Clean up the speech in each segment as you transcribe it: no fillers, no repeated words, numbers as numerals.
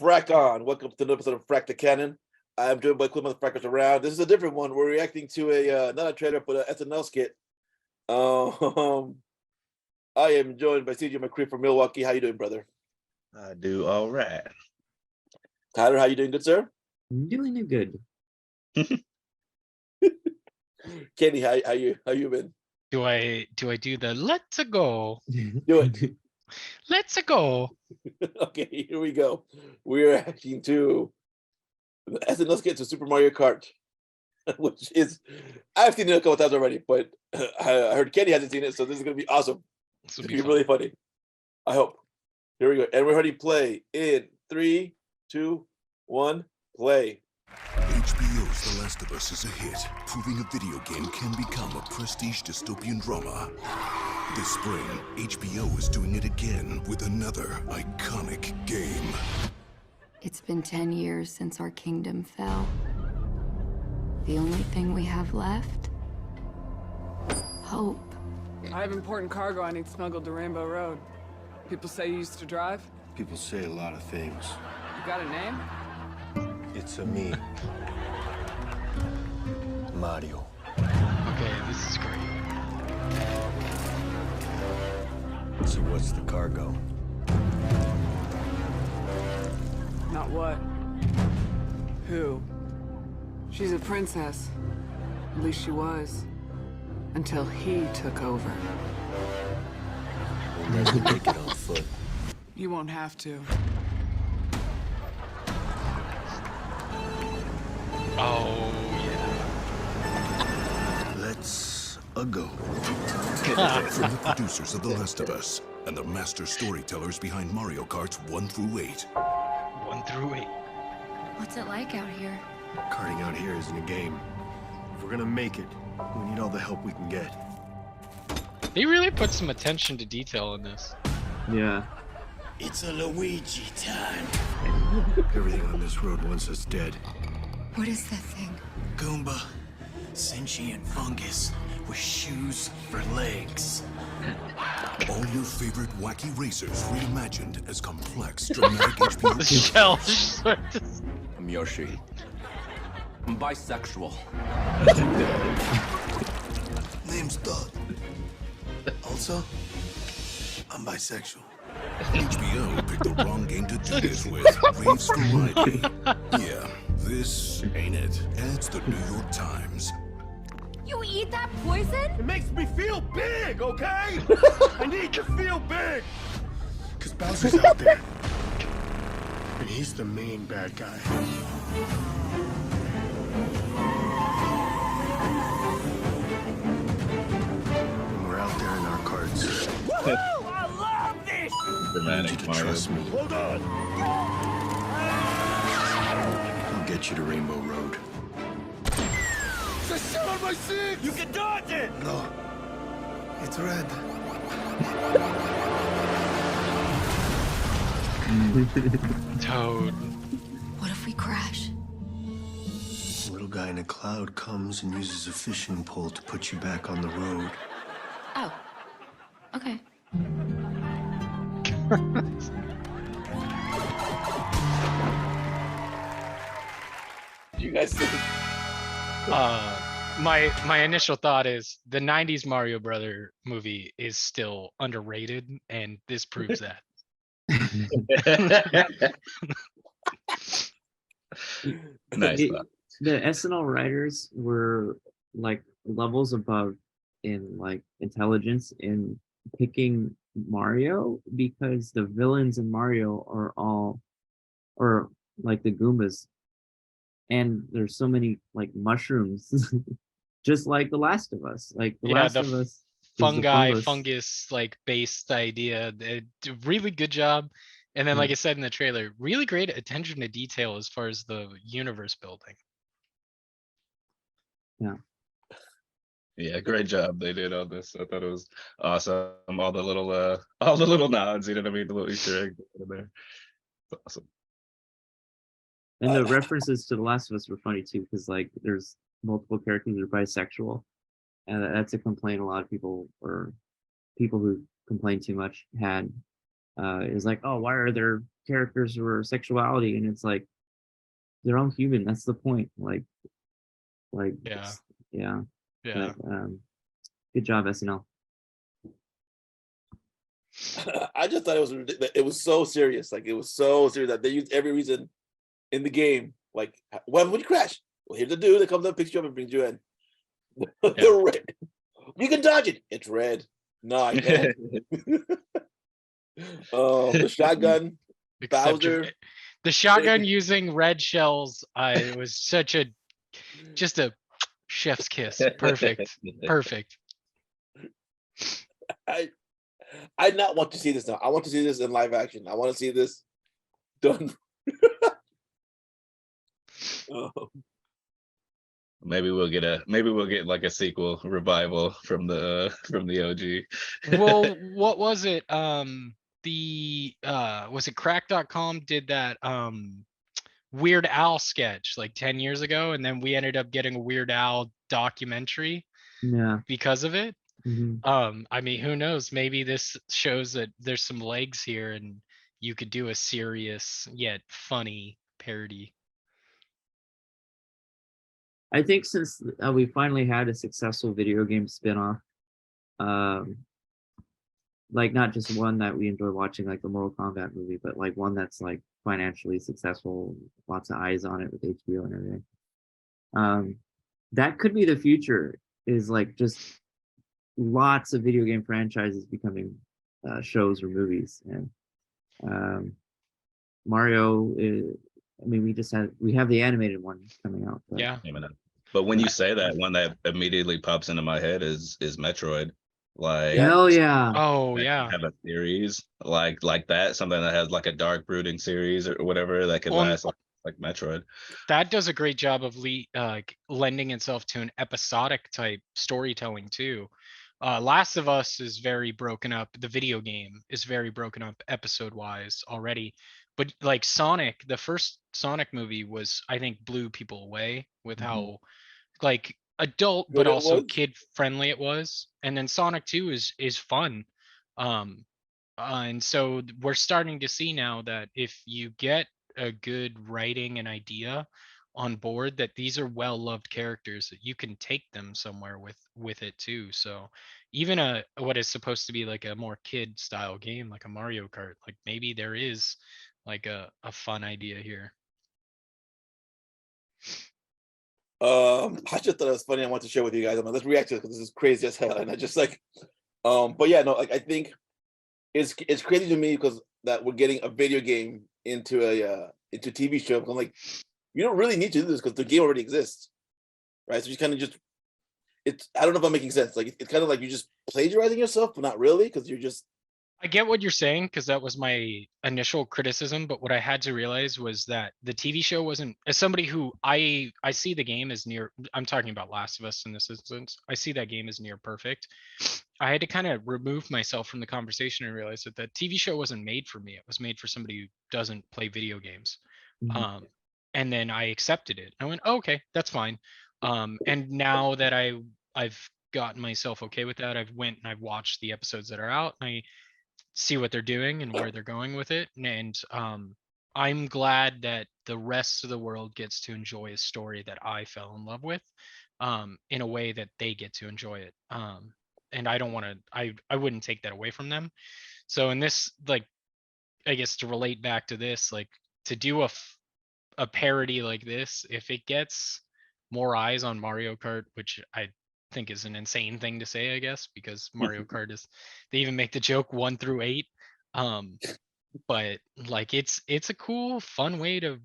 Frack on. Welcome to another episode of Frack The Canon. I'm joined by Cliff Frackers around. This is a different one. We're reacting to a not a trailer, but an SNL skit. I am joined by CJ McCree from Milwaukee. How you doing, brother? I do all right. Tyler, how you doing, good sir? I'm doing it good. Kenny, how you been? Do I do the let's go? Do it. Let's go. Okay, here we go. We're reacting to the SNL skit to Super Mario Kart, which is I've seen it a couple times already, but I heard Kenny hasn't seen it, so this is gonna be awesome. This It's will gonna be be really funny. I hope. Here we go, and we're ready to play in 3, 2, 1, play. HBO's The Last of Us is a hit, proving a video game can become a prestige dystopian drama. This spring, HBO is doing it again with another iconic game. It's been 10 years since our kingdom fell. The only thing we have left? Hope. I have important cargo I need smuggled to Rainbow Road. People say you used to drive? People say a lot of things. You got a name? It's a me. Mario. Okay, this is great. So what's the cargo? Not what. Who? She's a princess. At least she was. Until he took over. We'll never make it on foot. You won't have to. Oh yeah. Let's go. From the producers of The Last of Us and the master storytellers behind Mario Karts 1 through 8. 1 through 8. What's it like out here? Karting out here isn't a game. If we're gonna make it, we need all the help we can get. They really put some attention to detail in this. Yeah. It's a Luigi time. Everything on this road wants us dead. What is that thing? Goomba, sentient fungus with shoes for legs. All your favorite wacky racers reimagined as complex, dramatic HBO The shell. I'm Yoshi. I'm bisexual. Name's Doug. Also, I'm bisexual. HBO picked the wrong game to do this with. Raves variety. Yeah, this ain't it. Adds the New York Times. You eat that poison? It makes me feel big, okay? I need to feel big. Cause Bowser's out there. And he's the main bad guy. And we're out there in our carts. Woohoo! I love this! I need you Dramatic to Mario. trust me. Hold on! I'll get you to Rainbow Road. Just shit on my seat! You can dodge it! No, it's red. Toad. What if we crash? A little guy in a cloud comes and uses a fishing pole to put you back on the road. Oh. Okay. You guys see? My initial thought is the 90s Mario Brother movie is still underrated, and this proves that. Nice. The SNL writers were like levels above in like intelligence in picking Mario, because the villains in Mario are all, or like the Goombas, and there's so many like mushrooms, just like The Last of Us. Like The Yeah, Last the of Us is the Fungi, fungus. fungus, like based idea. They do a really good job. And then, like I said in the trailer, really great attention to detail as far as the universe building. Yeah, great job they did on this. I thought it was awesome. All the little nods, you know what I mean? The little Easter eggs in there. It's awesome. And the references to The Last of Us were funny too, because like there's multiple characters that are bisexual, and that's a complaint a lot of people, or people who complain too much, had is like, oh, why are there characters for sexuality? And it's like they're all human. That's the point. Like Yeah. yeah. Yeah. But, good job, SNL. I just thought it was so serious. Like it was so serious that they used every reason in the game. Like, what when you crash? Well, here's the dude that comes up, picks you up, and brings you in. They're red. You can dodge it. It's red. No, I can't. The shotgun, Except Bowser. the shotgun using red shells. It was such a just a chef's kiss. Perfect. Perfect. I not want to see this now. I want to see this in live action. I want to see this done. Maybe we'll get like a sequel revival from the OG. Well, what was it? Was it crack.com did that Weird Al sketch like 10 years ago, and then we ended up getting a Weird Al documentary Yeah. because of it. Mhm. I mean, who knows? Maybe this shows that there's some legs here and you could do a serious yet funny parody. I think since we finally had a successful video game spin-off, like not just one that we enjoy watching, like the Mortal Kombat movie, but like one that's like financially successful, lots of eyes on it with HBO and everything. That could be the future, is like just lots of video game franchises becoming shows or movies. And Mario I mean, we have the animated one coming out. But, Yeah. But when you say that, one that immediately pops into my head is Metroid. Like, hell yeah. Oh yeah. Have a series like that, something that has like a dark brooding series or whatever that could Well, last like Metroid. That does a great job of lending itself to an episodic type storytelling too. Last of Us is very broken up. The video game is very broken up episode wise already. But like Sonic, the first Sonic movie was, I think, blew people away with how like adult but Good it also was. kid friendly it was. And then Sonic 2 is fun. And so we're starting to see now that if you get a good writing and idea on board, that these are well loved characters, that you can take them somewhere with it too. So even what is supposed to be like a more kid style game like a Mario Kart, like maybe there is like a fun idea here. I just thought it was funny. I want to share with you guys. I'm like, let's react to it because this is crazy as hell. And I just like, but yeah, no, like I think it's crazy to me because that we're getting a video game into a TV show. I'm like, you don't really need to do this because the game already exists, right? So you kind of just, I don't know if I'm making sense. Like it's kind of like you're just plagiarizing yourself, but not really, because you're just. I get what you're saying, because that was my initial criticism, but what I had to realize was that the TV show wasn't, as somebody who I see the game as near, I'm talking about Last of Us in this instance, I see that game as near perfect. I had to kind of remove myself from the conversation and realize that the TV show wasn't made for me. It was made for somebody who doesn't play video games. And then I accepted it. I went, oh, okay, that's fine. And now that I've gotten myself okay with that, I've went and I've watched the episodes that are out. And I see what they're doing and where they're going with it. And I'm glad that the rest of the world gets to enjoy a story that I fell in love with in a way that they get to enjoy it. And I don't want to, I wouldn't take that away from them. So in this, like, I guess to relate back to this, like to do a parody like this, if it gets more eyes on Mario Kart, which I think is an insane thing to say, I guess, because Mario Kart is, they even make the joke 1 through 8. But like it's a cool, fun way to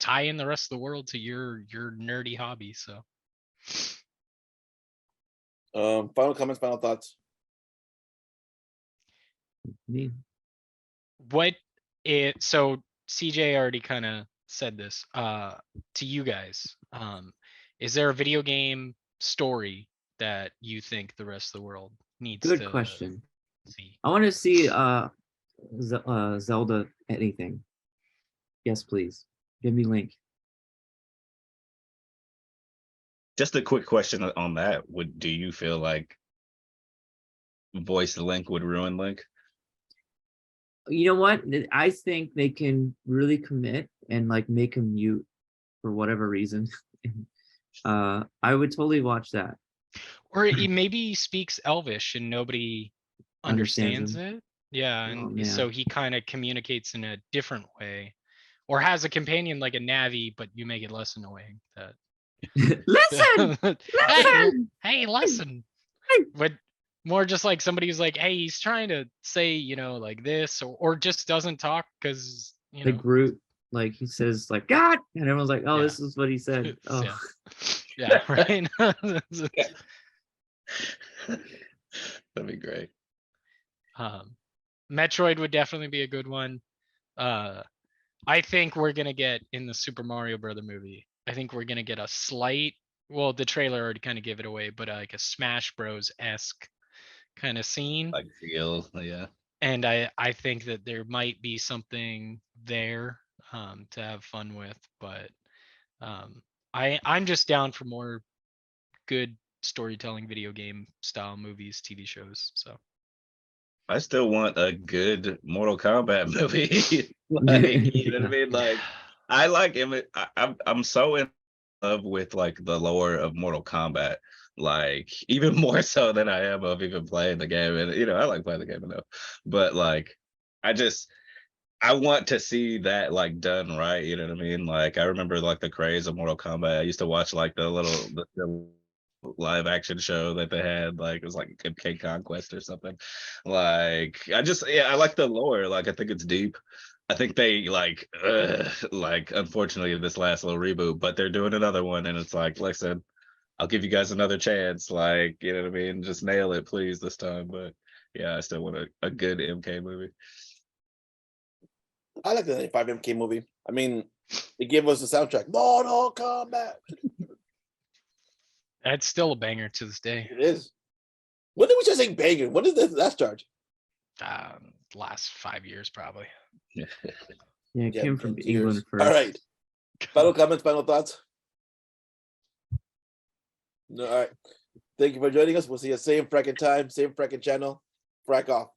tie in the rest of the world to your nerdy hobby. So Final comments, final thoughts. Me. So CJ already kind of said this to you guys. Is there a video game story that you think the rest of the world needs Good to question. see? I want to see Zelda anything. Yes, please. Give me Link. Just a quick question on that. Do you feel like voice Link would ruin Link? You know what? I think they can really commit and like make him mute for whatever reason. I would totally watch that. Or he maybe speaks Elvish and nobody Understands understands it. Yeah, and man. so he kind of communicates in a different way, or has a companion like a Navi, but you make it less annoying. That Listen! hey, Listen! hey, listen. But more just like somebody who's like, hey, he's trying to say, like this, or just doesn't talk because The Groot, like he says, like God, and everyone's like, "Oh, Yeah. this is what he said." Oh, Yeah, right. That'd be great. Metroid would definitely be a good one. I think we're gonna get in the Super Mario Brother movie. I think we're gonna get a slight. Well, the trailer already kind of gave it away, but like a Smash Bros esque kind of scene. Like feel, yeah. And I think that there might be something there to have fun with, but I'm just down for more good storytelling video game style movies, TV shows. So I still want a good Mortal Kombat movie. Like, you know what I mean? Like, I like him. I'm so in love with like the lore of Mortal Kombat. Like, even more so than I am of even playing the game. And I like playing the game enough. But like, I want to see that like done right. You know what I mean? Like, I remember like the craze of Mortal Kombat. I used to watch like the live action show that they had, like it was like King Conquest or something. Like, I like the lore. Like, I think it's deep. I think they like unfortunately this last little reboot, but they're doing another one, and it's like, listen, I'll give you guys another chance. Like, you know what I mean? Just nail it, please, this time. But yeah, I still want a good MK movie. I like the 95 MK movie. I mean, it gave us the soundtrack. Mortal Kombat. that's still a banger to this day. It is. When did we just say banging? When did that start? Last 5 years probably. yeah, it Yeah, came from 10 years. England first. All right. Final comments, final thoughts? No, all right. Thank you for joining us. We'll see you same fracking time, same fracking channel. Frack off.